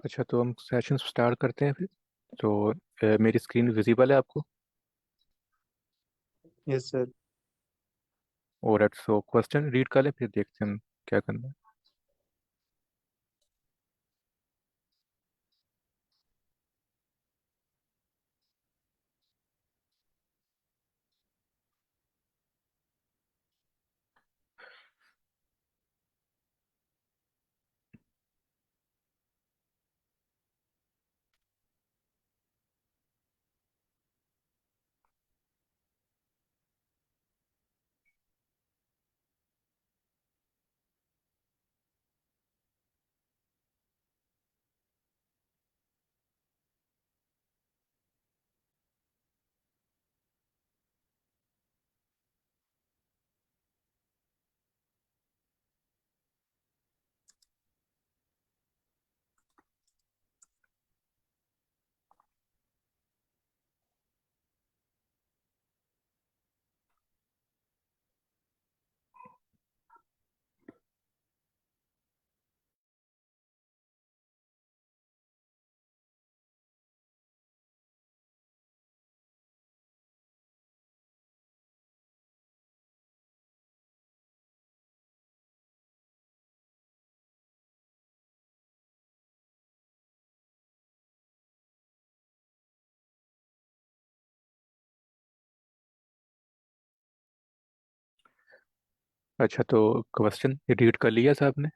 अच्छा, तो हम सेशन स्टार्ट करते हैं फिर। तो मेरी स्क्रीन विजिबल है आपको? Yes sir. और सो क्वेश्चन रीड कर लें, फिर देखते हैं हम क्या करना है। अच्छा, तो क्वेश्चन रीड कर लिया साहब ने?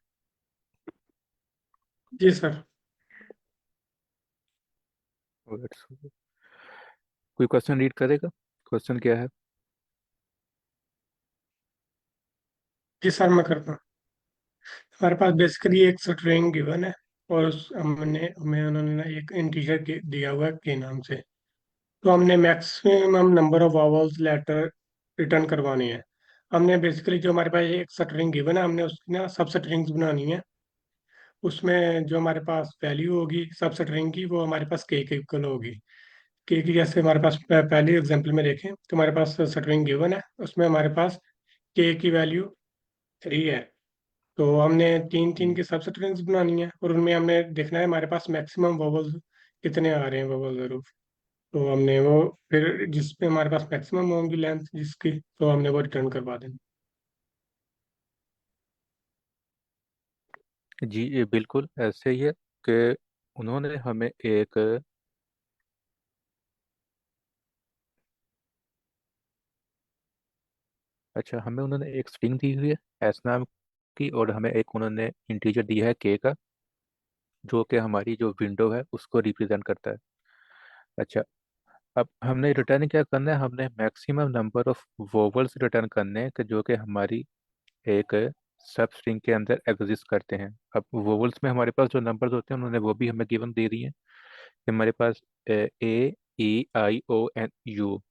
जी सर। Alright, so कोई क्वेश्चन रीड करेगा? क्वेश्चन क्या है? जी सर, मैं करता हूँ। हमारे पास बेसिकली एक स्ट्रिंग गिवन है और हमें उन्होंने ना एक इंटीजर दिया हुआ है के नाम से। तो हमने maximum number of vowels letter return करवानी है। हमने बेसिकली जो हमारे पास एक स्ट्रिंग गिवन है, हमने उसकी ना सब स्ट्रिंग्स बनानी है। उसमें जो हमारे पास वैल्यू होगी सब स्ट्रिंग की, वो हमारे पास के इक्वल होगी। के की जैसे हमारे पास पहले एग्जांपल में देखें तो हमारे पास स्ट्रिंग गिवन है, उसमें हमारे पास के की वैल्यू 3 है। तो हमने तीन तीन हम्म, की सब स्ट्रिंग्स बनानी है और उनमें हमने देखना है हमारे पास मैक्सिमम वोवल्स कितने आ रहे हैं, वोवल जरूर। तो हमने वो फिर जिस पे हमारे पास मैक्सिमम होंगी लेंथ जिसकी, तो हमने वो रिटर्न करवा देना। जी, ये बिल्कुल ऐसे ही है कि उन्होंने हमें एक अच्छा, हमें उन्होंने एक स्ट्रिंग दी हुई है एस नाम की, और हमें एक उन्होंने इंटीजर दिया है के का, जो कि हमारी जो विंडो है उसको रिप्रेजेंट करता है। अच्छा, अब हमने रिटर्न क्या करना है? हमने maximum number of vowels return करने हैं कि जो कि हमारी एक सब स्ट्रिंग के अंदर एग्जिस्ट करते हैं। अब वोवल्स में हमारे पास जो नंबर्स होते हैं उन्होंने वो भी हमें गिवन दे दिए हैं कि हमारे पास ए, ई, आई, ओ, एन, यू,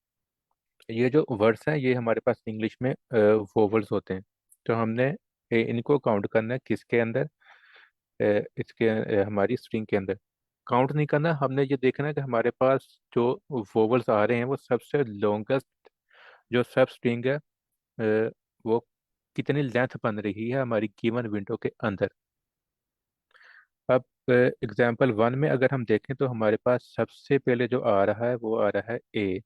ये जो वर्ड्स हैं ये हमारे पास इंग्लिश में वोवल्स होते हैं। तो हमने इनको काउंट करना है किसके अंदर? इसके हमारी स्ट्रिंग के अंदर। काउंट नहीं करना, हमने ये देखना है कि हमारे पास जो वोवल्स आ रहे हैं वो सबसे लॉन्गेस्ट जो सब स्ट्रिंग है, वो कितनी लेंथ बन रही है हमारी गिवन विंडो के अंदर। अब एग्जाम्पल वन में अगर हम देखें तो हमारे पास सबसे पहले जो आ रहा है वो आ रहा है ए।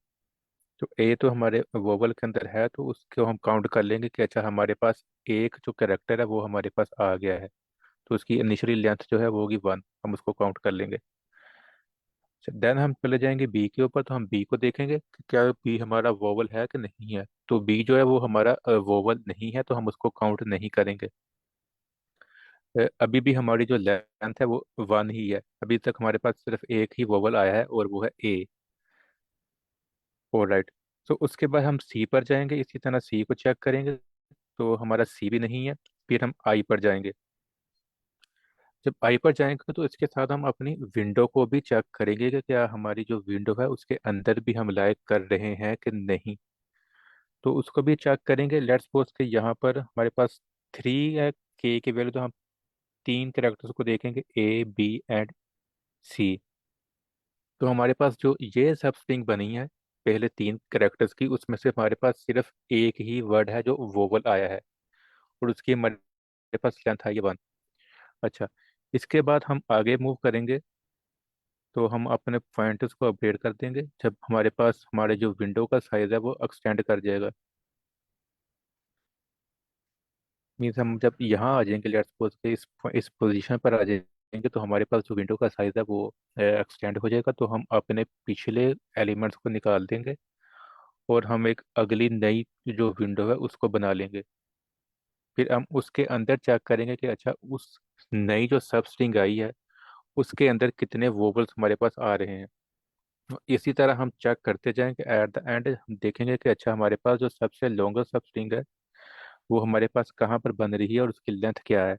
तो ए तो हमारे वोवल के अंदर है, तो उसको हम काउंट कर लेंगे कि अच्छा हमारे पास एक जो कैरेक्टर है वो हमारे पास आ गया है। तो उसकी इनिशियली लेंथ जो है वो होगी वन, हम उसको काउंट कर लेंगे। देन हम चले जाएंगे बी के ऊपर, तो हम बी को देखेंगे कि क्या बी हमारा वोवल है कि नहीं है। तो बी जो है वो हमारा वोवल नहीं है, तो हम उसको काउंट नहीं करेंगे। अभी भी हमारी जो लेंथ है वो वन ही है, अभी तक हमारे पास सिर्फ एक ही वोवल आया है और वो है ए। और राइट, तो उसके बाद हम सी पर जाएंगे, इसी तरह सी को चेक करेंगे, तो हमारा सी भी नहीं है। फिर हम आई पर जाएंगे। जब आई पर जाएंगे तो इसके साथ हम अपनी विंडो को भी चेक करेंगे कि क्या हमारी जो विंडो है उसके अंदर भी हम लाइक कर रहे हैं कि नहीं। तो उसको भी चेक करेंगे। लेट्स सपोज कि यहाँ पर हमारे पास थ्री है के की वैल्यू, तो हम तीन कैरेक्टर्स को देखेंगे, ए, बी एंड सी। तो हमारे पास जो ये सब स्ट्रिंग बनी है पहले तीन कैरेक्टर्स की, उसमें से हमारे पास सिर्फ एक ही वर्ड है जो वोवल आया है, और उसकी हमारे पास लेंथ है ये वन। अच्छा, इसके बाद हम आगे मूव करेंगे, तो हम अपने पॉइंटर्स को अपडेट कर देंगे जब हमारे पास हमारे जो विंडो का साइज है वो एक्सटेंड कर जाएगा। मीन्स हम जब यहाँ आ जाएंगे, लेट्स सपोज के इस पोजीशन पर आ जाएंगे, तो हमारे पास जो विंडो का साइज है वो एक्सटेंड हो जाएगा। तो हम अपने पिछले एलिमेंट्स को निकाल देंगे और हम एक अगली नई जो विंडो है उसको बना लेंगे। फिर हम उसके अंदर चेक करेंगे कि अच्छा उस नई जो सब स्ट्रिंग आई है उसके अंदर कितने वोवल्स हमारे पास आ रहे हैं। तो इसी तरह हम चेक करते जाएंगे, एट द एंड हम देखेंगे कि अच्छा हमारे पास जो सबसे लॉन्गेस्ट सब स्ट्रिंग है वो हमारे पास कहाँ पर बन रही है और उसकी लेंथ क्या है।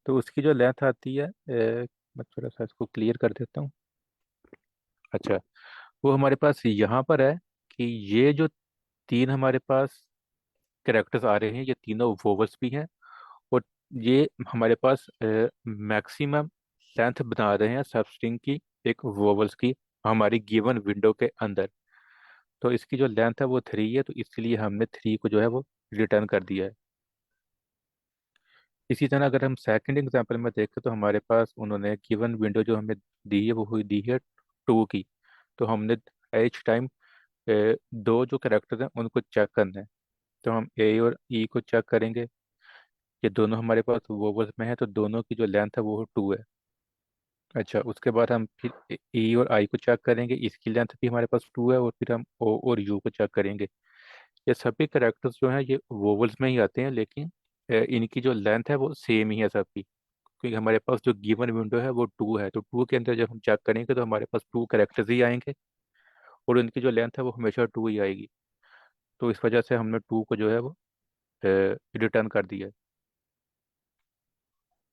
तो उसकी जो लेंथ आती है, मैं थोड़ा सा इसको क्लियर कर देता हूँ। अच्छा, वो हमारे पास यहाँ पर है कि ये जो तीन हमारे पास कैरेक्टर्स आ रहे हैं ये तीनों वोवल्स भी हैं, और ये हमारे पास मैक्सिमम लेंथ बना रहे हैं सब स्ट्रिंग की, एक वोवल्स की, हमारी गिवन विंडो के अंदर। तो इसकी जो लेंथ है वो 3 है, तो इसलिए हमने 3 को जो है वो रिटर्न कर दिया है। इसी तरह अगर हम सेकंड एग्जांपल में देखें तो हमारे पास उन्होंने गिवन विंडो जो हमें दी है वो हुई दी है 2 की। तो हमने एच टाइम दो जो करेक्टर्स हैं उनको चेक करना है। तो हम ए और ई को चेक करेंगे, ये दोनों हमारे पास वोवल्स में है तो दोनों की जो लेंथ है वो 2 है। अच्छा, उसके बाद हम फिर ई और आई को चेक करेंगे, इसकी लेंथ भी हमारे पास 2 है। और फिर हम ओ और यू को चेक करेंगे। ये सभी करेक्टर्स जो हैं ये वोवल्स में ही आते हैं, लेकिन इनकी जो लेंथ है वो सेम ही है सबकी, क्योंकि हमारे पास जो गिवन विंडो है वो 2 है। तो 2 के अंदर जब हम चेक करेंगे तो हमारे पास 2 करेक्टर्स ही आएंगे और उनकी जो लेंथ है वो हमेशा 2 ही आएगी। तो इस वजह से हमने 2 को जो है वो रिटर्न कर दिया है।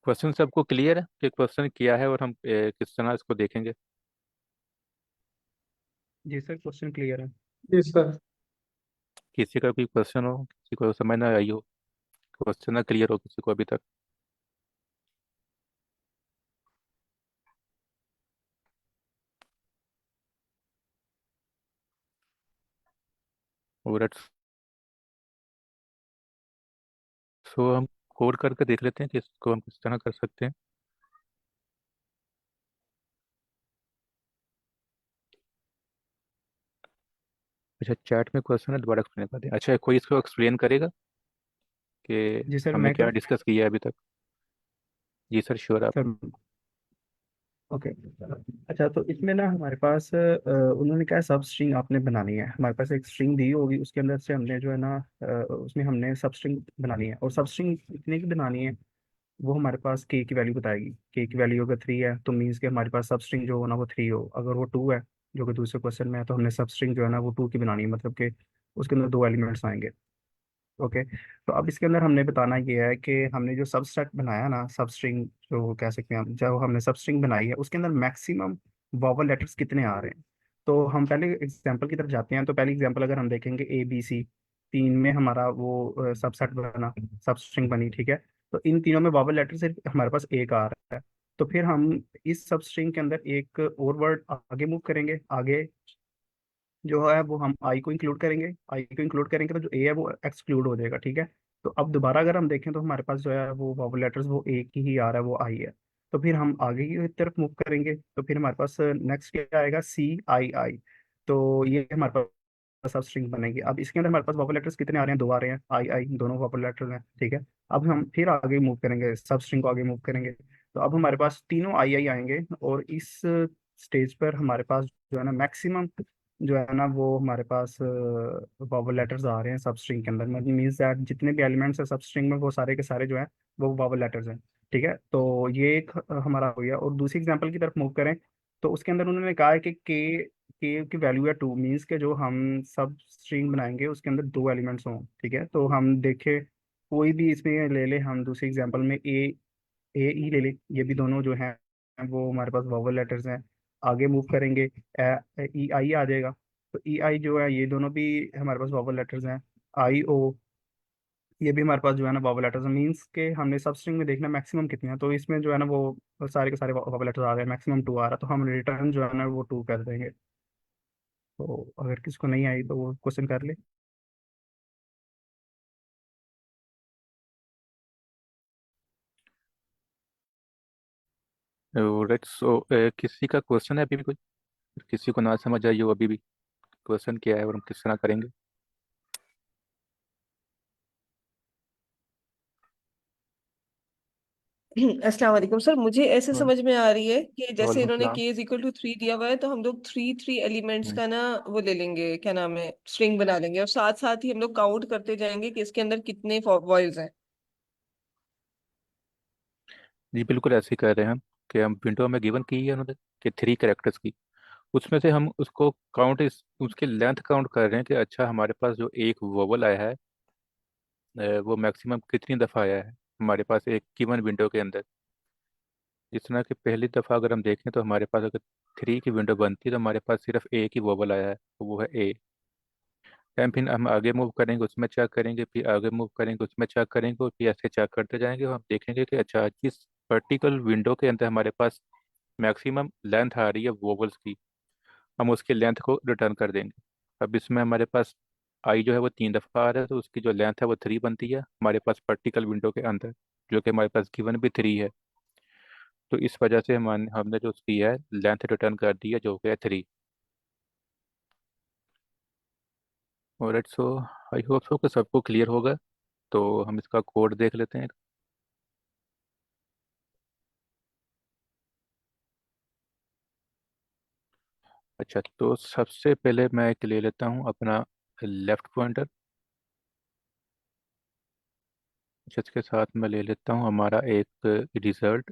क्वेश्चन सबको क्लियर है कि क्वेश्चन क्या है और हम किस तरह इसको देखेंगे? जी सर, क्वेश्चन क्लियर है। जी सर। किसी का कोई क्वेश्चन हो, किसी को समझ ना आई हो, क्वेश्चन ना क्लियर हो किसी को अभी तक? और सो हम कोड करके देख लेते हैं कि इसको हम किस तरह कर सकते हैं। अच्छा, चैट में क्वेश्चन है, दोबारा एक्सप्लेन कर दें। अच्छा, कोई इसको एक्सप्लेन करेगा कि जी सर, हमने मैं क्या करूँ? डिस्कस किया है अभी तक? जी सर, श्योर आप। Sir, okay. अच्छा, तो इसमें ना हमारे पास उन्होंने क्या सब स्ट्रिंग आपने बनानी है। हमारे पास एक स्ट्रिंग दी होगी, उसके अंदर से हमने जो है ना उसमें हमने सब स्ट्रिंग बनानी है, और सब स्ट्रिंग इतने की बनानी है वो हमारे पास के की वैल्यू बताएगी। के की वैल्यू अगर 3 है तो मीन्स के हमारे पास सब स्ट्रिंग जो हो ना वो 3 हो। अगर वो 2 है, जो कि दूसरे क्वेश्चन में है, तो हमने सब स्ट्रिंग जो है ना वो 2 की बनानी है, मतलब कि उसके अंदर दो एलिमेंट्स आएंगे। ओके। तो अब इसके अंदर हमने बताना ये है कि हमने जो सबसेट बनाया ना, सब स्ट्रिंग जो कह सकते हैं हम, जो हमने सब स्ट्रिंग बनाई है उसके अंदर मैक्सिमम वॉवल लेटर्स कितने आ रहे हैं। तो हम पहले एग्जांपल की तरफ जाते हैं। तो पहली एग्जांपल अगर हम देखेंगे ए बी सी, तीन में हमारा वो सबसेट बना, सब स्ट्रिंग बनी, ठीक है। तो इन तीनों में वॉवल लेटर सिर्फ हमारे पास एक आ रहा है। तो फिर हम इस सब स्ट्रिंग के अंदर एक और वर्ड आगे मूव करेंगे। आगे जो है वो हम आई को इंक्लूड करेंगे। आई को इंक्लूड करेंगे तो जो ए है वो एक्सक्लूड हो जाएगा, ठीक है। तो अब दोबारा अगर हम देखें तो हमारे पास जो है वो वॉवल लेटर्स वो ए की ही आ रहा है, वो आई है। तो फिर हम आगे की तरफ मूव करेंगे तो फिर हमारे पास नेक्स्ट क्या आएगा, सी आई आई। तो ये हमारे पास सब स्ट्रिंग बनेगी। अब इसके अंदर हमारे पास वॉवल लेटर्स कितने आ रहे हैं, दो आ रहे हैं, आई आई दोनों वॉवल लेटर्स हैं, ठीक है। अब हम फिर आगे मूव करेंगे, सब स्ट्रिंग को आगे मूव करेंगे। तो अब हमारे पास तीनों आई आई आएंगे, और इस स्टेज पर हमारे पास जो है ना मैक्सिमम जो है ना वो हमारे पास वॉवल लेटर्स आ रहे हैं सब स्ट्रिंग के अंदर। मतलब मीन्स दैट जितने भी एलिमेंट्स हैं सब स्ट्रिंग में वो सारे के सारे जो हैं वो वॉवल लेटर्स हैं, ठीक है। तो ये एक हमारा हो गया। और दूसरी एग्जांपल की तरफ मूव करें तो उसके अंदर उन्होंने कहा है कि के की वैल्यू है 2, मीन्स के जो हम सब स्ट्रिंग बनाएंगे उसके अंदर दो एलिमेंट्स हों, ठीक है। तो हम देखें कोई भी इसमें ले ले, हम दूसरी एग्जांपल में ए ई ले ले, ये भी दोनों जो हैं वो हमारे पास वॉवल लेटर्स हैं। आगे मूव करेंगे, ई आई आ जाएगा। तो ई आई जो है ये दोनों भी हमारे पास वॉवल लेटर्स हैं। आई ओ, ये भी हमारे पास जो है ना वॉवल लेटर्स हैं। मीन्स के हमने सब स्ट्रिंग में देखना मैक्सिमम कितने हैं, तो इसमें जो है ना वो सारे के सारे वॉवल लेटर्स आ रहे हैं, मैक्सिमम 2 आ रहा है, तो हम रिटर्न जो है ना वो 2 कर देंगे। तो अगर किसको नहीं आई तो वो क्वेश्चन कर ले। राइट। सो किसी का क्वेश्चन है अभी भी कोई? किसी को ना समझ आई हो अभी भी? क्वेश्चन क्या है और हम किस तरह करेंगे? अस्सलाम वालेकुम सर, मुझे ऐसे वाल- समझ में आ रही है कि जैसे वालेकुम इन्होंने सलाम। के इज इक्वल टू 3 दिया हुआ है, तो हम लोग थ्री थ्री एलिमेंट्स हम्म, का ना वो ले लेंगे, क्या नाम है, स्ट्रिंग बना लेंगे, और साथ साथ ही हम लोग काउंट करते जाएंगे कि इसके अंदर कितने वॉइल्स हैं। जी बिल्कुल ऐसे ही कर रहे हैं हम, कि हम विंडो में गिवन की है उन्होंने कि 3 कैरेक्टर्स की, उसमें से हम उसको काउंट, इस उसके लेंथ काउंट कर रहे हैं कि अच्छा हमारे पास जो एक वोवल आया है वो मैक्सिमम कितनी दफ़ा आया है हमारे पास एक गिवन विंडो के अंदर। जिस तरह कि पहली दफ़ा अगर हम देखें तो हमारे पास अगर 3 की विंडो बनती है तो हमारे पास सिर्फ एक ही वोवल आया है, तो वो है ए। टाइम फिर हम आगे मूव करेंगे उसमें चेक करेंगे, फिर आगे मूव करेंगे उसमें चेक करेंगे, और फिर ऐसे चेक करते जाएंगे और हम देखेंगे कि अच्छा जिस पर्टिकुलर विंडो के अंदर हमारे पास मैक्सिमम लेंथ आ रही है वोवल्स की, हम उसकी लेंथ को रिटर्न कर देंगे। अब इसमें हमारे पास आई जो है वो 3 दफ़ा आ रहा है, तो उसकी जो लेंथ है वो 3 बनती है हमारे पास पर्टिकुलर विंडो के अंदर, जो कि हमारे पास गिवन भी 3 है। तो इस वजह से हमने जो उसकी है लेंथ रिटर्न कर दी है जो कि है 3। और it's so, I hope so कि सबको क्लियर होगा। तो हम इसका कोड देख लेते हैं। अच्छा, तो सबसे पहले मैं एक ले लेता हूँ अपना लेफ्ट पॉइंटर। जिसके साथ मैं ले लेता हूँ हमारा एक रिजल्ट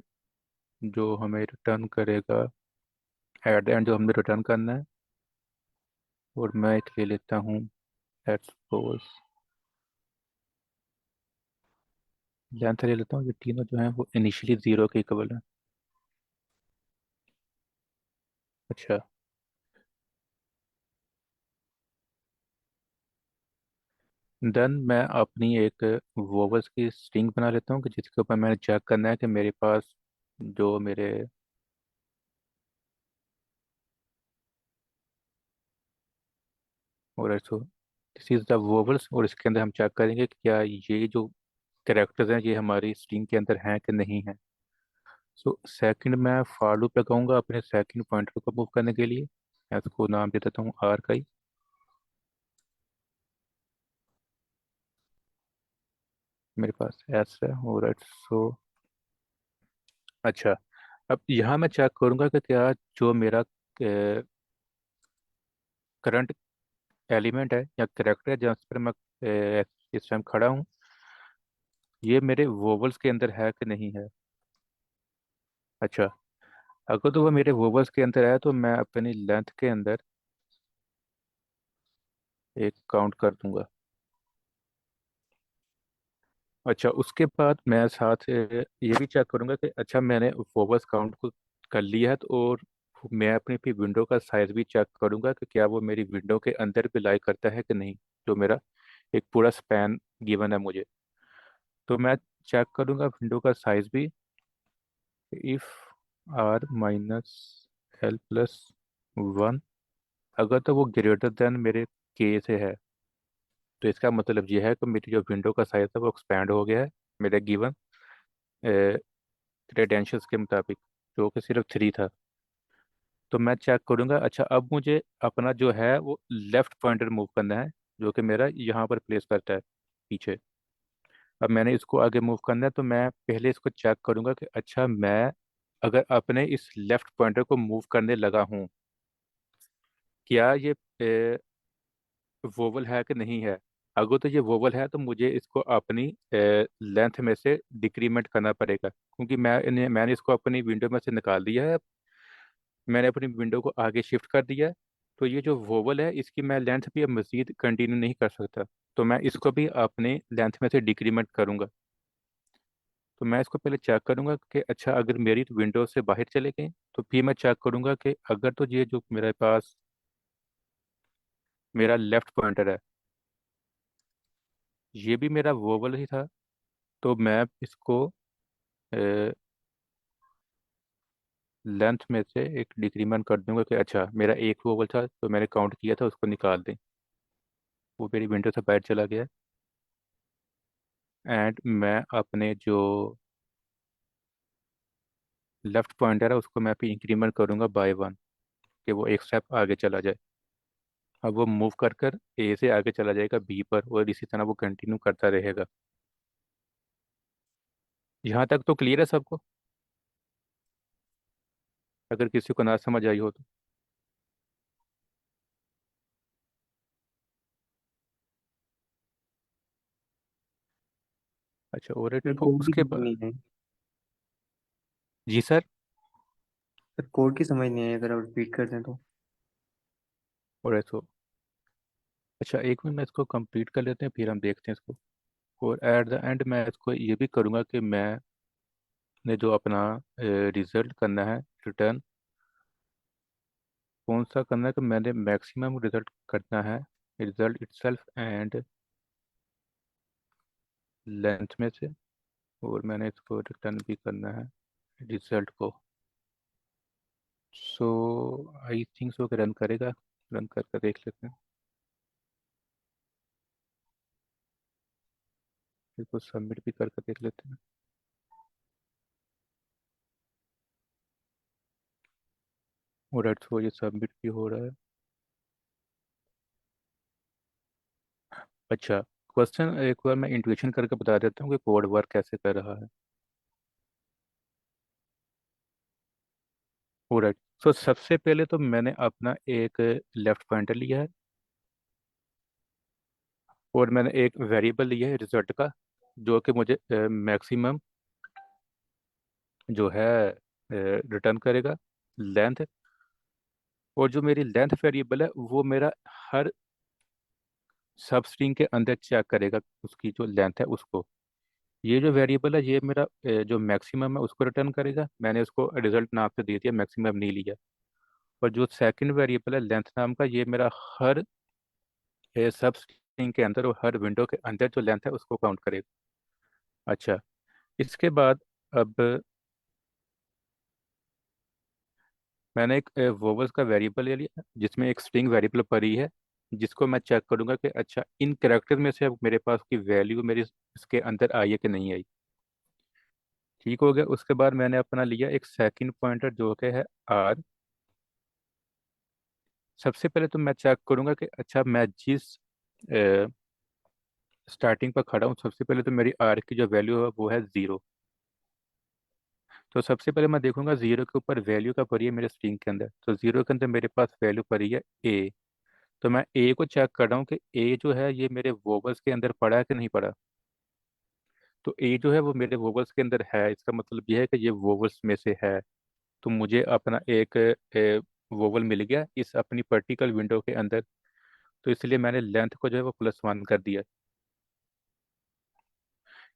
जो हमें रिटर्न करेगा एट द एंड, जो हमने रिटर्न करना है। और मैं एक ले लेता हूँ लेट्स सपोज लेंथ ले लेता हूँ, ये तीनों जो है वो इनिशियली 0 के इक्वल है। अच्छा, देन मैं अपनी एक वोवल्स की स्ट्रिंग बना लेता हूँ कि जिसके ऊपर मैंने चेक करना है कि मेरे पास जो मेरे और so this is the vowels, और इसके अंदर हम चेक करेंगे कि क्या ये जो कैरेक्टर्स हैं ये हमारी स्ट्रिंग के अंदर हैं कि नहीं है। सो सेकंड मैं फॉर लूप लगाऊंगा अपने सेकंड पॉइंटर को मूव करने के लिए। मैं इसको नाम दे देता हूँ आर का ही। मेरे पास एस है और एट्स सो। अच्छा, अब यहाँ मैं चेक करूंगा कि क्या जो मेरा करंट एलिमेंट है या करेक्टर है जहाँ पर मैं इस टाइम खड़ा हूँ, ये मेरे वोवल्स के अंदर है कि नहीं है। अच्छा, अगर तो वो मेरे वोवल्स के अंदर है तो मैं अपनी लेंथ के अंदर एक काउंट कर दूंगा। अच्छा, उसके बाद मैं साथ ये भी चेक करूंगा कि अच्छा मैंने वोवल्स काउंट को कर लिया है तो, और मैं अपनी भी विंडो का साइज भी चेक करूंगा कि क्या वो मेरी विंडो के अंदर भी लाई करता है कि नहीं, जो मेरा एक पूरा स्पैन गिवन है मुझे। तो मैं चेक करूंगा विंडो का साइज भी, if R minus L plus 1, अगर तो वो ग्रेटर देन मेरे के से है, तो इसका मतलब ये है कि मेरी जो विंडो का साइज है वो एक्सपैंड हो गया है मेरे गिवन क्रेडेंशियल्स के मुताबिक, जो कि सिर्फ 3 था। तो मैं चेक करूंगा अच्छा अब मुझे अपना जो है वो लेफ्ट पॉइंटर मूव करना है, जो कि मेरा यहाँ पर प्लेस करता है पीछे। अब मैंने इसको आगे मूव करना है तो मैं पहले इसको चेक करूंगा कि अच्छा मैं अगर अपने इस लेफ्ट पॉइंटर को मूव करने लगा हूँ, क्या ये वोवल है कि नहीं है। अगर तो ये वोवल है तो मुझे इसको अपनी लेंथ में से डिक्रीमेंट करना पड़ेगा, क्योंकि मैंने इसको अपनी विंडो में से निकाल दिया है। मैंने अपनी विंडो को आगे शिफ्ट कर दिया है, तो ये जो वोवल है इसकी मैं लेंथ भी अब मज़ीद कंटिन्यू नहीं कर सकता, तो मैं इसको भी अपने लेंथ में से डिक्रीमेंट करूंगा। तो मैं इसको पहले चेक करूंगा कि अच्छा अगर मेरी विंडो से बाहर चले गए तो फिर मैं चेक करूंगा कि अगर तो ये जो मेरे पास मेरा लेफ्ट पॉइंटर है ये भी मेरा वोवल ही था, तो मैं इसको लेंथ में से एक डिक्रीमेंट कर दूंगा कि अच्छा मेरा एक वोवल था तो मैंने काउंट किया था उसको निकाल दें। वो मेरी विंडो से बाहर चला गया। एंड मैं अपने जो लेफ्ट पॉइंटर है उसको मैं भी इंक्रीमेंट करूँगा बाय 1, कि वो एक स्टेप आगे चला जाए। अब वो मूव कर कर ए से आगे चला जाएगा बी पर, और इसी तरह वो कंटिन्यू करता रहेगा। यहाँ तक तो क्लियर है सबको? अगर किसी को ना समझ आई हो तो। अच्छा, और सर तो कोड की उसके समझ बाद। नहीं आई। जी सर। सर कोड की समझ नहीं आई, अगर आप रिपीट कर दें तो। और तो अच्छा, एक मिनट, मैं इसको कंप्लीट कर लेते हैं फिर हम देखते हैं इसको। और एट द एंड मैं इसको ये भी करूँगा कि मैंने जो अपना रिजल्ट करना है रिटर्न, कौन सा करना है, कि मैंने मैक्सिमम रिजल्ट करना है रिजल्ट इटसेल्फ एंड लेंथ में से। और मैंने इसको रिटर्न भी करना है रिजल्ट को। सो आई थिंक सो कि रन करेगा। रन करके देख लेते हैं, इसको सबमिट भी करके देख लेते हैं। और सो ये सबमिट भी हो रहा है। अच्छा, क्वेश्चन एक बार मैं इंट्यूशन करके बता देता हूँ कि कोड वर्क कैसे कर रहा है। ऑलराइट, सो सबसे पहले तो मैंने अपना एक लेफ्ट पॉइंटर लिया है, और मैंने एक वेरिएबल लिया है रिजल्ट का, जो कि मुझे मैक्सिमम जो है रिटर्न करेगा लेंथ। और जो मेरी लेंथ वेरिएबल है वो मेरा हर सब स्ट्रिंग के अंदर चेक करेगा उसकी जो लेंथ है उसको। ये जो वेरिएबल है ये मेरा जो मैक्सिमम है उसको रिटर्न करेगा। मैंने उसको रिजल्ट नाम से दे दिया, मैक्सिमम नहीं लिया। और जो सेकंड वेरिएबल है लेंथ नाम का, ये मेरा हर सब स्ट्रिंग के अंदर और हर विंडो के अंदर जो लेंथ है उसको काउंट करेगा। अच्छा, इसके बाद अब मैंने एक वोवल्स का वेरिएबल ले लिया जिसमें एक स्ट्रिंग वेरिएबल पड़ी है, जिसको मैं चेक करूंगा कि अच्छा इन कैरेक्टर में से अब मेरे पास की वैल्यू मेरी इसके अंदर आई है कि नहीं आई। ठीक हो गया। उसके बाद मैंने अपना लिया एक सेकंड पॉइंटर जो कि है आर। सबसे पहले तो मैं चेक करूंगा कि अच्छा मैं जिस स्टार्टिंग पर खड़ा हूँ, सबसे पहले तो मेरी आर की जो वैल्यू है वो है 0। तो सबसे पहले मैं देखूंगा 0 के ऊपर वैल्यू का पड़ी है मेरे स्ट्रिंग के अंदर। तो 0 के अंदर मेरे पास वैल्यू पड़ी है ए। तो मैं ए को चेक कर रहा हूँ कि ए जो है ये मेरे वोबल्स के अंदर पड़ा है कि नहीं पड़ा। तो ए जो है वो मेरे वोबल्स के अंदर है, इसका मतलब ये है कि ये वोबल्स में से है। तो मुझे अपना एक वोवल मिल गया इस अपनी पर्टिकुलर विंडो के अंदर। तो इसलिए मैंने लेंथ को जो है वो +1 कर दिया।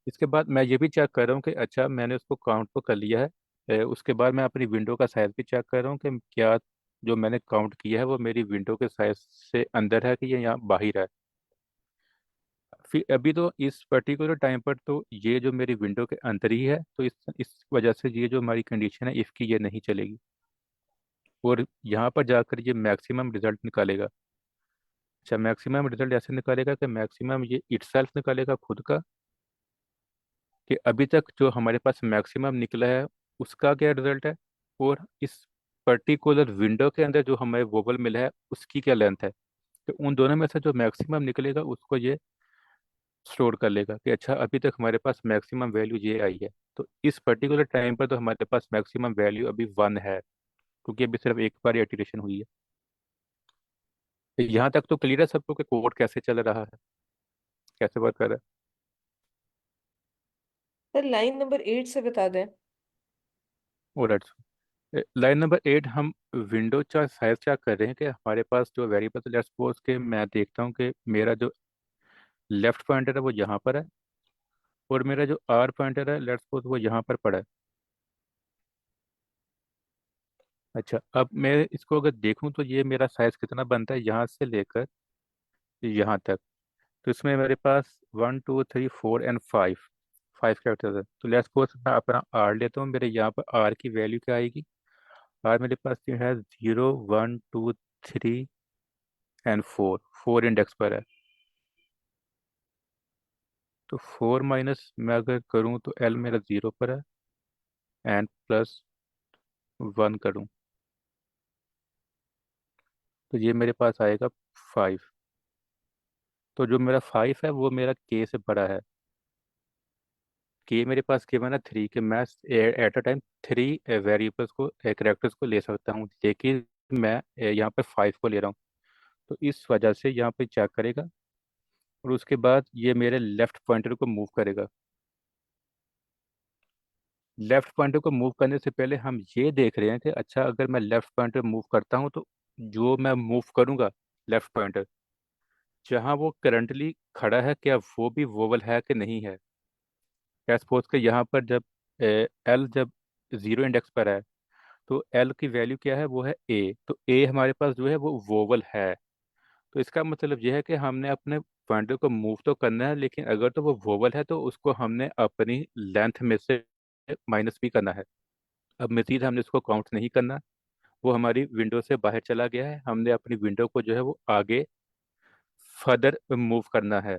इसके बाद मैं ये भी चेक कर रहा हूँ कि अच्छा मैंने उसको काउंट तो कर लिया है। उसके बाद मैं अपनी विंडो का साइज भी चेक कर रहा हूँ कि क्या जो मैंने काउंट किया है वो मेरी विंडो के साइज से अंदर है कि ये यहाँ बाहर है। फिर अभी तो इस पर्टिकुलर टाइम पर तो ये जो मेरी विंडो के अंदर ही है, तो इस वजह से ये जो हमारी कंडीशन है इफ़ की ये नहीं चलेगी। और यहाँ पर जाकर ये मैक्सिमम रिजल्ट निकालेगा। अच्छा, मैक्सिमम रिजल्ट ऐसे निकालेगा कि मैक्सिमम ये इटसेल्फ निकालेगा खुद का, कि अभी तक जो हमारे पास मैक्सिमम निकला है उसका क्या रिजल्ट है, और इस पर्टिकुलर विंडो के अंदर जो हमें वोबल मिला है उसकी क्या लेंथ है। तो उन दोनों में से जो मैक्सिमम निकलेगा उसको ये स्टोर कर लेगा कि अच्छा अभी तक हमारे पास मैक्सिमम वैल्यू ये आई है। तो इस पर्टिकुलर टाइम पर तो हमारे पास मैक्सिमम वैल्यू अभी 1 है, क्योंकि अभी सिर्फ एक बार इटरेशन हुई है। तो यहाँ तक तो क्लियर है सबको कि कोड कैसे चल रहा है, कैसे वर्क कर रहा सर लाइन नंबर 8 से बता दें। है। और लाइन नंबर 8 हम विंडो का साइज क्या कर रहे हैं कि हमारे पास जो वेरिएबल, लेट्स सपोज के मैं देखता हूँ कि मेरा जो लेफ्ट पॉइंटर है वो यहाँ पर है, और मेरा जो आर पॉइंटर है लेट्स सपोज वो यहाँ पर पड़ा है। अच्छा, अब मैं इसको अगर देखूँ तो ये मेरा साइज कितना बनता है यहाँ से लेकर यहाँ तक। तो इसमें मेरे पास 1 2 3 4 एंड 5 5 कैरेक्टर्स है। तो लेट्स सपोज मैं अपना आर लेता हूँ, मेरे यहाँ पर आर की वैल्यू क्या आएगी। आर मेरे पास जो है 0 1 2 3 एंड 4, 4 इंडेक्स पर है। तो 4 माइनस मैं अगर करूँ तो एल मेरा 0 पर है, एंड प्लस वन करूँ तो ये मेरे पास आएगा 5। तो जो मेरा 5 है वो मेरा के से बड़ा है। के मेरे पास गिवन है 3 के मैं एट अ टाइम 3 वेरिएबल्स को करेक्टर्स को ले सकता हूँ, लेकिन मैं यहाँ पे 5 को ले रहा हूँ। तो इस वजह से यहाँ पे चेक करेगा और उसके बाद ये मेरे लेफ्ट पॉइंटर को मूव करेगा। लेफ्ट पॉइंटर को मूव करने से पहले हम ये देख रहे हैं कि अच्छा अगर मैं लेफ्ट पॉइंटर मूव करता हूँ तो जो मैं मूव करूँगा लेफ्ट पॉइंटर जहाँ वो करंटली खड़ा है क्या वो भी वोवल है कि नहीं है। क्या सपोज के यहाँ पर जब एल जब जीरो इंडेक्स पर है तो एल की वैल्यू क्या है, वो है ए। तो ए हमारे पास जो है वो वोवल है। तो इसका मतलब यह है कि हमने अपने पॉइंटर को मूव तो करना है, लेकिन अगर तो वो वोवल है तो उसको हमने अपनी लेंथ में से माइनस भी करना है। अब मजीद हमने उसको काउंट नहीं करना, वो हमारी विंडो से बाहर चला गया है, हमने अपनी विंडो को जो है वो आगे फर्दर मूव करना है।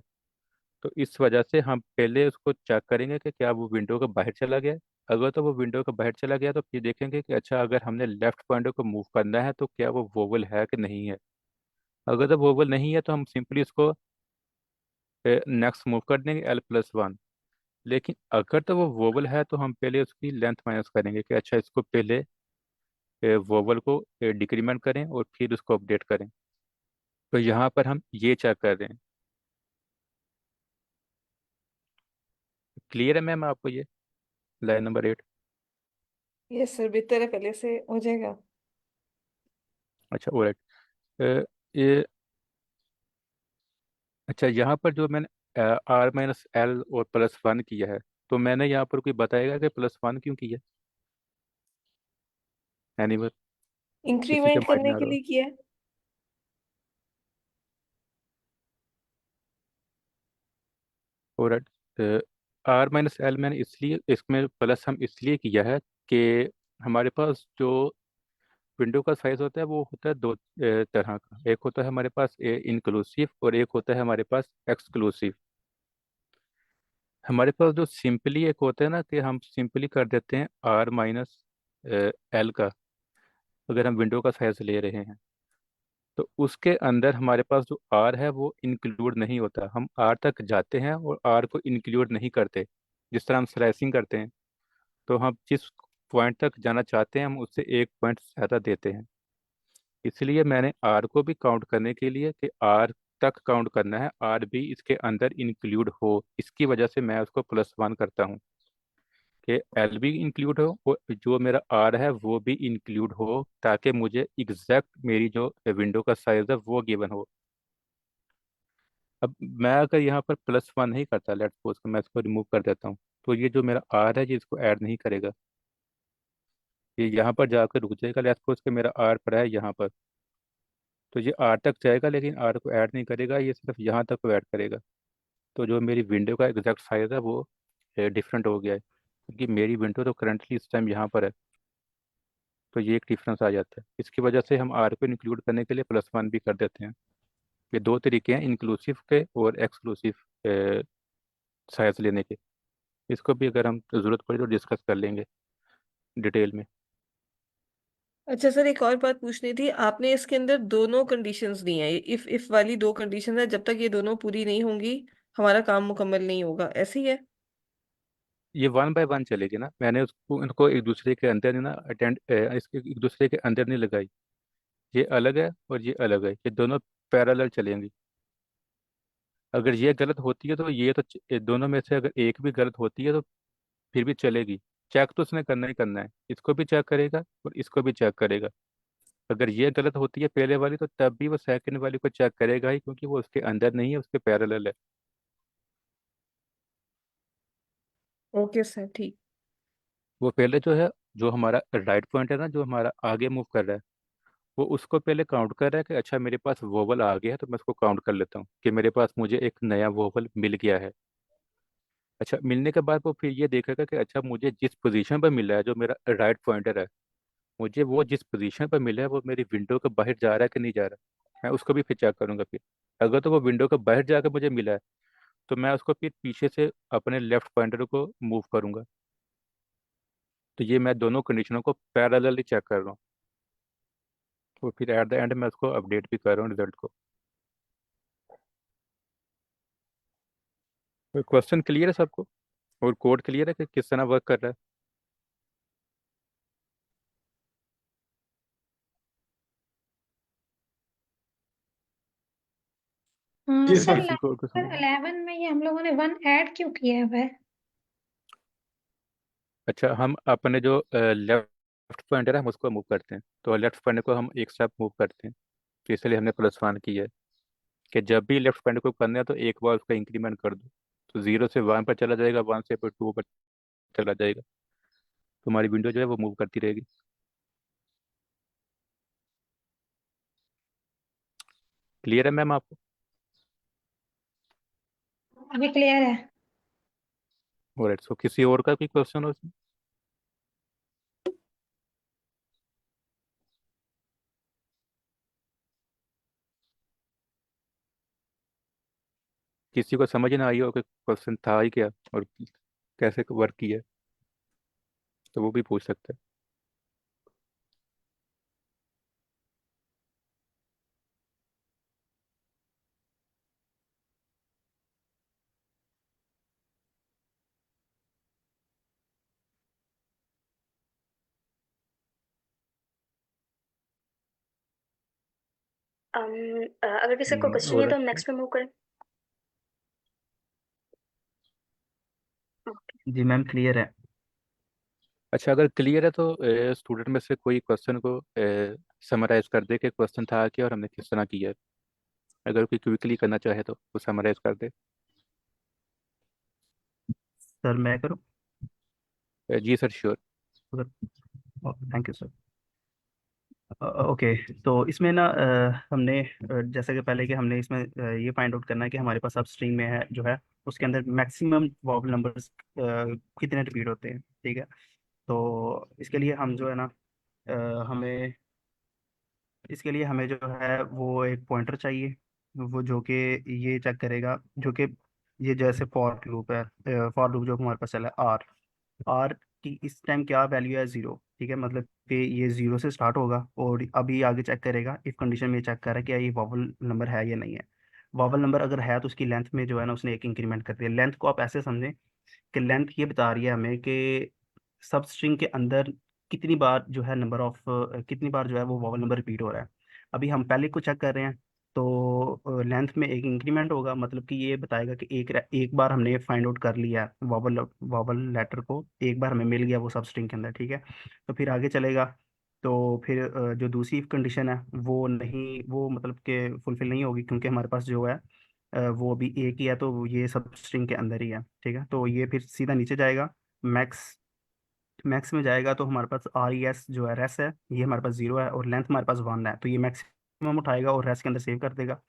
तो इस वजह से हम पहले उसको चेक करेंगे कि क्या वो विंडो के बाहर चला गया है। अगर तो वो विंडो के बाहर चला गया तो फिर देखेंगे कि अच्छा अगर हमने लेफ्ट पॉइंटर को मूव करना है तो क्या वो वोवल है कि नहीं है। अगर तो वोवल नहीं है तो हम सिंपली उसको नेक्स्ट मूव कर देंगे L+1। लेकिन अगर तो वो वोवल है तो हम पहले उसकी लेंथ माइनस करेंगे कि अच्छा इसको पहले वोवल को डिक्रीमेंट करें और फिर उसको अपडेट करें। तो यहाँ पर हम ये चेक कर रहे हैं। क्लियर है मैम आपको ये लाइन नंबर 8? यस सर, बेहतर है, पहले से हो जाएगा। अच्छा ऑलराइट। ये अच्छा यहाँ पर जो मैंने R-L और +1 किया है, तो मैंने यहाँ पर कोई बताएगा कि +1 क्यों किया? एनीवन किसी के इंक्रीमेंट माइंड में करने आ के रहा हो? लिए किया है। ऑलराइट। R-L मैंने इसलिए इसमें प्लस हम इसलिए किया है कि हमारे पास जो विंडो का साइज होता है वो होता है दो तरह का। एक होता है हमारे पास इंक्लूसिव और एक होता है हमारे पास एक्सक्लूसिव। हमारे पास जो सिंपली एक होता है ना कि हम सिंपली कर देते हैं R-L का, अगर हम विंडो का साइज ले रहे हैं तो उसके अंदर हमारे पास जो आर है वो इंक्लूड नहीं होता। हम आर तक जाते हैं और आर को इंक्लूड नहीं करते। जिस तरह हम स्लाइसिंग करते हैं तो हम जिस पॉइंट तक जाना चाहते हैं हम उससे एक पॉइंट ज़्यादा देते हैं। इसलिए मैंने आर को भी काउंट करने के लिए कि आर तक काउंट करना है, आर भी इसके अंदर इंक्लूड हो, इसकी वजह से मैं उसको +1 करता हूँ कि एल भी इंक्लूड हो और जो मेरा आर है वो भी इंक्लूड हो, ताकि मुझे एग्जैक्ट मेरी जो विंडो का साइज है वो गिवन हो। अब मैं अगर यहाँ पर +1 नहीं करता, लेट्स सपोज मैं इसको रिमूव कर देता हूँ, तो ये जो मेरा आर है ये इसको ऐड नहीं करेगा। ये यहाँ पर जाकर रुक जाएगा। लेट्स सपोज कि मेरा आर पड़ा है यहाँ पर, तो ये आर तक जाएगा लेकिन आर को ऐड नहीं करेगा, ये सिर्फ यहाँ तक को ऐड करेगा। तो जो मेरी विंडो का एग्जैक्ट साइज है वो डिफरेंट हो गया है, क्योंकि मेरी विंडो तो करंटली इस टाइम यहाँ पर है। तो ये एक डिफरेंस आ जाता है। इसकी वजह से हम आर को इंक्लूड करने के लिए +1 भी कर देते हैं। ये दो तरीके हैं इंक्लूसिव के और एक्सक्लूसिव साइज लेने के। इसको भी अगर हम ज़रूरत पड़ी तो डिस्कस कर लेंगे डिटेल में। अच्छा सर, एक और बात पूछनी थी। आपने इसके अंदर दोनों कंडीशंस दी हैं, इफ वाली दो कंडीशंस है, जब तक ये दोनों पूरी नहीं होंगी हमारा काम मुकम्मल नहीं होगा, ऐसे ही है? ये 1 बाय 1 चलेगी ना, मैंने उसको इनको एक दूसरे के अंदर नहीं ना अटेंड, इसके एक दूसरे के अंदर नहीं लगाई। ये अलग है और ये अलग है, ये दोनों पैरेलल चलेंगी। अगर ये गलत होती है तो ये तो दोनों में से अगर एक भी गलत होती है तो फिर भी चलेगी। चेक तो उसने करना ही करना है, इसको भी चेक करेगा और इसको भी चेक करेगा। अगर ये गलत होती है पहले वाली तो तब भी वो सेकंड वाली को चेक करेगा ही, क्योंकि वो उसके अंदर नहीं है, उसके पैरेलल है। ओके सर, ठीक। वो पहले जो है, जो हमारा राइट पॉइंट है ना, जो हमारा आगे मूव कर रहा है, वो उसको पहले काउंट कर रहा है कि अच्छा मेरे पास वोवल आ गया है, तो मैं उसको काउंट कर लेता हूँ कि मेरे पास मुझे एक नया वोवल मिल गया है। अच्छा मिलने के बाद वो फिर ये देखेगा कि अच्छा मुझे जिस पोजीशन पर मिला है, जो मेरा राइट पॉइंटर है, मुझे वो जिस पोजीशन पर मिला है वो मेरी विंडो के बाहर जा रहा है कि नहीं जा रहा। मैं उसको भी फिर चेक करूंगा फिर। अगर तो वो विंडो के बाहर जाकर मुझे मिला है तो मैं उसको फिर पीछे से अपने लेफ्ट पॉइंटर को मूव करूंगा। तो ये मैं दोनों कंडीशनों को पैरेलली चेक कर रहा हूँ, तो फिर एट द एंड मैं उसको अपडेट भी कर रहा हूँ रिजल्ट को। तो क्वेश्चन क्लियर है सबको, और कोड क्लियर है कि किस तरह वर्क कर रहा है? जी तो सर। सर किसी को लाइन नंबर 11 में ये हम लोगों ने 1 ऐड क्यों किया हुआ है? अच्छा, हम अपने जो लेफ्ट पॉइंटर है हम उसको मूव करते हैं, तो लेफ्ट पॉइंटर को हम एक स्टेप मूव करते हैं, तो इसलिए हमने प्लस 1 किया है कि जब भी लेफ्ट पॉइंटर को करना है तो एक बार उसका इंक्रीमेंट कर दो, तो 0 से 1 पर चला जाएगा, 1 से फिर 2 पर चला जाएगा, तो हमारी विंडो जो है वो मूव करती रहेगी। क्लियर है मैम आपको? अभी क्लियर है। और सो किसी और का कोई क्वेश्चन हो इसमें? किसी को समझ ना आई हो कि क्वेश्चन था ही क्या और कैसे वर्क किया है, तो वो भी पूछ सकते हैं। अगर किसी को क्वेश्चन नहीं है और तो हम नेक्स्ट पे मूव करें। जी मैम क्लियर है। अच्छा, अगर क्लियर है तो स्टूडेंट में से कोई क्वेश्चन को समराइज कर दे कि क्वेश्चन था क्या और हमने किस तरह किया है। अगर कोई क्विकली करना चाहे तो वो समराइज कर दे। सर मैं करूँ? जी sir, sure. Thank you sir. Okay, तो इसमें ना हमने जैसे कि पहले कि हमने इसमें ये फाइंड आउट करना है कि हमारे पास सब स्ट्रिंग में है जो है उसके अंदर मैक्सिमम वॉवल नंबर्स कितने रिपीट होते हैं, ठीक है। तो इसके लिए हम जो है ना हमें इसके लिए हमें जो है वो एक पॉइंटर चाहिए, वो जो कि ये चेक करेगा, जो कि ये जैसे फॉर लूप है, फॉर लूप जो हमारे पास चला है आर, आर की इस टाइम क्या वैल्यू है, जीरो, ठीक है। मतलब कि ये जीरो से स्टार्ट होगा और अभी आगे चेक करेगा, इफ कंडीशन में चेक कर रहा है क्या ये वॉवल नंबर है या नहीं है। वॉवल नंबर अगर है तो उसकी लेंथ में जो है ना उसने एक इंक्रीमेंट कर दिया। लेंथ को आप ऐसे समझें कि लेंथ ये बता रही है हमें कि सब स्ट्रिंग के अंदर कितनी बार जो है नंबर ऑफ कितनी बार जो है वो वॉवल नंबर रिपीट हो रहा है। अभी हम पहले को चेक कर रहे हैं, तो लेंथ में एक इंक्रीमेंट होगा, मतलब कि ये बताएगा कि एक बार हमने फाइंड आउट कर लिया वॉवल वॉवल लेटर को, एक बार हमें मिल गया वो सब स्ट्रिंग के अंदर, ठीक है। तो फिर आगे चलेगा, तो फिर जो दूसरी कंडीशन है वो नहीं, वो मतलब कि फुलफिल नहीं होगी, क्योंकि हमारे पास जो है वो अभी एक ही है, तो ये सब स्ट्रिंग के अंदर ही है, ठीक है। तो ये फिर सीधा नीचे जाएगा, मैक्स मैक्स में जाएगा, तो हमारे पास आर ई एस जो है रेस है, ये हमारे पास जीरो है और लेंथ हमारे पास 1 है, तो ये मैक्सिमम उठाएगा और रेस के अंदर सेव कर देगा,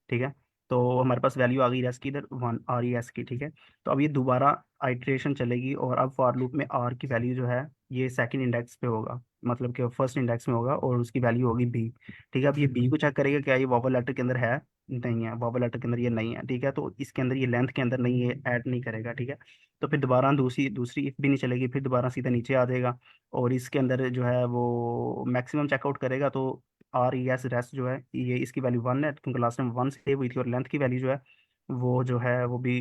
ठीक है। तो हमारे पास वैल्यू आ गई रेस की इधर 1 आर ई एस की, ठीक है। तो अब ये दोबारा आइट्रेशन चलेगी और अब फॉर लूप में आर की वैल्यू जो है ये सेकंड इंडेक्स पे होगा, मतलब कि फर्स्ट इंडेक्स में होगा और उसकी वैल्यू होगी बी, ठीक है। अब ये बी को चेक करेगा क्या ये वॉवल लेटर के अंदर है, नहीं है, वॉवल लेटर के अंदर ये नहीं है, ठीक है। तो इसके अंदर ये लेंथ के अंदर नहीं है, ऐड नहीं करेगा, ठीक है। तो फिर दोबारा दूसरी दूसरी इफ भी नहीं चलेगी, फिर दोबारा सीधा नीचे आ जाएगा और इसके अंदर जो है वो मैक्सिमम चेकआउट करेगा, तो आर ई एस रेस्ट जो है ये इसकी वैल्यू 1 है, क्योंकि लास्ट टाइम 1 सेव हुई थी, और लेंथ की वैल्यू जो है वो जो है वो भी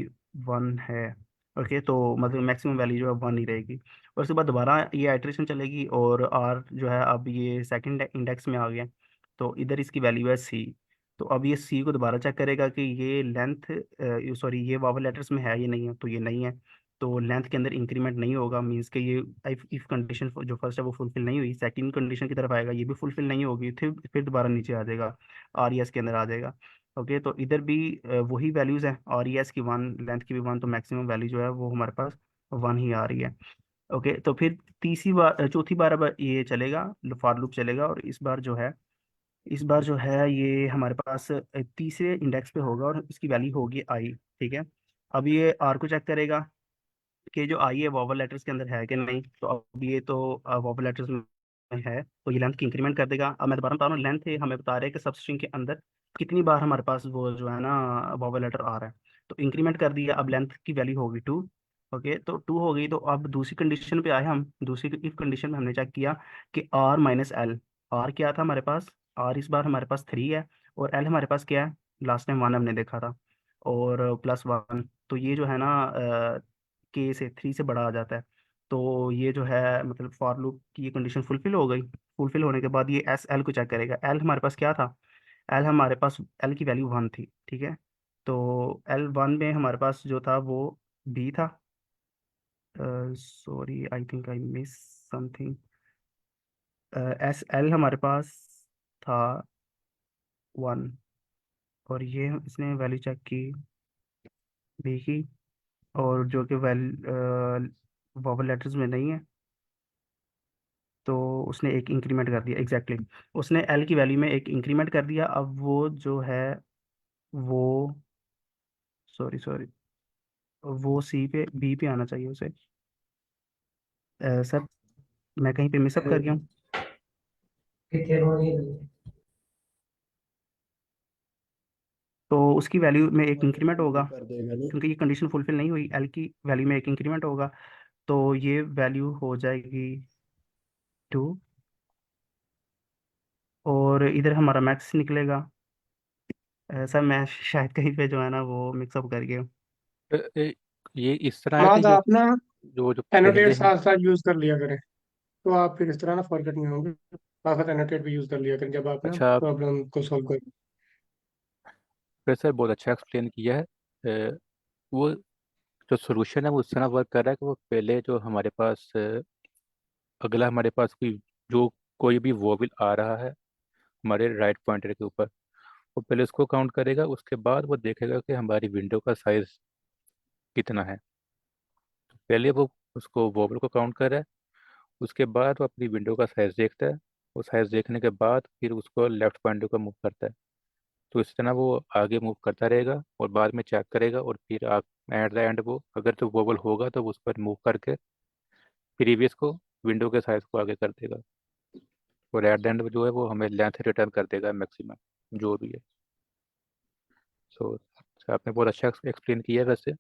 1 है। ओके, तो मतलब मैक्सिमम वैल्यू जो है 1 ही रहेगी, और उसके बाद दोबारा ये आइट्रेशन चलेगी और आर जो है अब ये सेकंड इंडेक्स में आ गया, तो इधर इसकी वैल्यू है सी। तो अब ये सी को दोबारा चेक करेगा कि ये लेंथ सॉरी ये वावल लेटर्स में है, ये नहीं है, तो ये नहीं है, तो लेंथ के अंदर इंक्रीमेंट नहीं होगा, मींस कि ये इफ कंडीशन जो फर्स्ट है वो फुलफिल नहीं हुई, सेकंड कंडीशन की तरफ आएगा, ये भी फुलफिल नहीं होगी, फिर दोबारा नीचे आ जाएगा, आर ई एस के अंदर आ जाएगा। ओके, तो इधर भी वही वैल्यूज हैं, आर ई एस की 1, लेंथ की भी 1, तो मैक्सिमम वैल्यू जो है वो हमारे पास 1 ही आ रही है। ओके, तो फिर तीसरी बार चौथी बार अब ये चलेगा, फॉर लूप चलेगा, और इस बार जो है ये हमारे पास तीसरे इंडेक्स पे होगा और इसकी वैल्यू होगी आई, ठीक है। अब ये आर को चेक करेगा कि जो आई है वॉवल लेटर्स के अंदर है कि नहीं, तो अब ये तो वॉवल लेटर्स में है, तो ये लेंथ की इंक्रीमेंट कर देगा। अब मैं दोबारा बता रहा हूँ, लेंथ हमें बता रहा है कि सब स्ट्रिंग के अंदर कितनी बार हमारे पास वो जो है ना वॉवल लेटर आ रहा है, तो इंक्रीमेंट कर दिया, अब लेंथ की वैल्यू होगी 2। ओके, तो 2 हो गई। तो अब दूसरी कंडीशन पे आए हम। दूसरी इफ कंडीशन में हमने चेक किया कि आर माइनस एल। आर क्या था हमारे पास? आर इस बार हमारे पास 3 है, और एल हमारे पास क्या है? लास्ट टाइम 1 हमने देखा था, और +1। तो ये जो है ना के से 3 से बड़ा आ जाता है। तो ये जो है मतलब फॉर लूप की ये कंडीशन फुलफिल हो गई। फुलफिल होने के बाद ये एस एल को चेक करेगा। एल हमारे पास क्या था? एल हमारे पास एल की वैल्यू 1 थी, ठीक है। तो L1 में हमारे पास जो था वो बी था। Sorry, I think I miss something. S L हमारे पास था 1, और ये इसने वैल्यू चेक की बी की, और जो कि वोवेल लेटर्स में नहीं है, तो उसने एक इंक्रीमेंट कर दिया। एग्जैक्टली उसने एल की वैल्यू में एक इंक्रीमेंट कर दिया। अब वो जो है वो, सॉरी सॉरी, वो सी पे बी पे आना चाहिए उसे। सर, मैं कहीं पे मिसअप कर गया हूँ। तो उसकी वैल्यू में एक इंक्रीमेंट होगा, क्योंकि ये कंडीशन फुलफिल नहीं हुई। एल की वैल्यू में एक इंक्रीमेंट होगा, तो ये वैल्यू हो जाएगी 2, और इधर हमारा मैक्स निकलेगा। सर, मैं शायद कहीं पे जो है ना वो मिक्सअप कर गया हूँ। अ, अ, ये इस तरह है कि बाद जो आप ना जो जो एनोटेट पहले हम। साथ साथ यूज कर लिया करें, तो आप फिर इस तरह ना फॉरगेट नहीं होंगे। साथ साथ एनोटेट भी यूज कर लिया करें जब आप ना अच्छा, प्रॉब्लम को सॉल्व करें। सर बहुत अच्छा एक्सप्लेन किया है। वो जो सोल्यूशन है वो इस तरह वर्क कर रहा है कि वो पहले जो हमारे पास अगला हमारे पास कोई भी वोवेल आ रहा है हमारे राइट पॉइंटर के ऊपर, वो पहले उसको काउंट करेगा। उसके बाद वो देखेगा कि हमारी विंडो का साइज कितना है। पहले वो उसको वोवेल को काउंट कर रहा है, उसके बाद वो अपनी विंडो का साइज देखता है। वो साइज देखने के बाद फिर उसको लेफ्ट पॉइंटर को मूव करता है। तो इस तरह वो आगे मूव करता रहेगा और बाद में चेक करेगा, और फिर एट द एंड वो अगर तो वोबल होगा तो उस पर मूव करके प्रीवियस को विंडो के साइज को आगे कर देगा, और एट द एंड जो है वो हमें लेंथ रिटर्न कर देगा मैक्सिमम जो भी है। सो आपने बहुत अच्छा एक्सप्लेन किया है वैसे।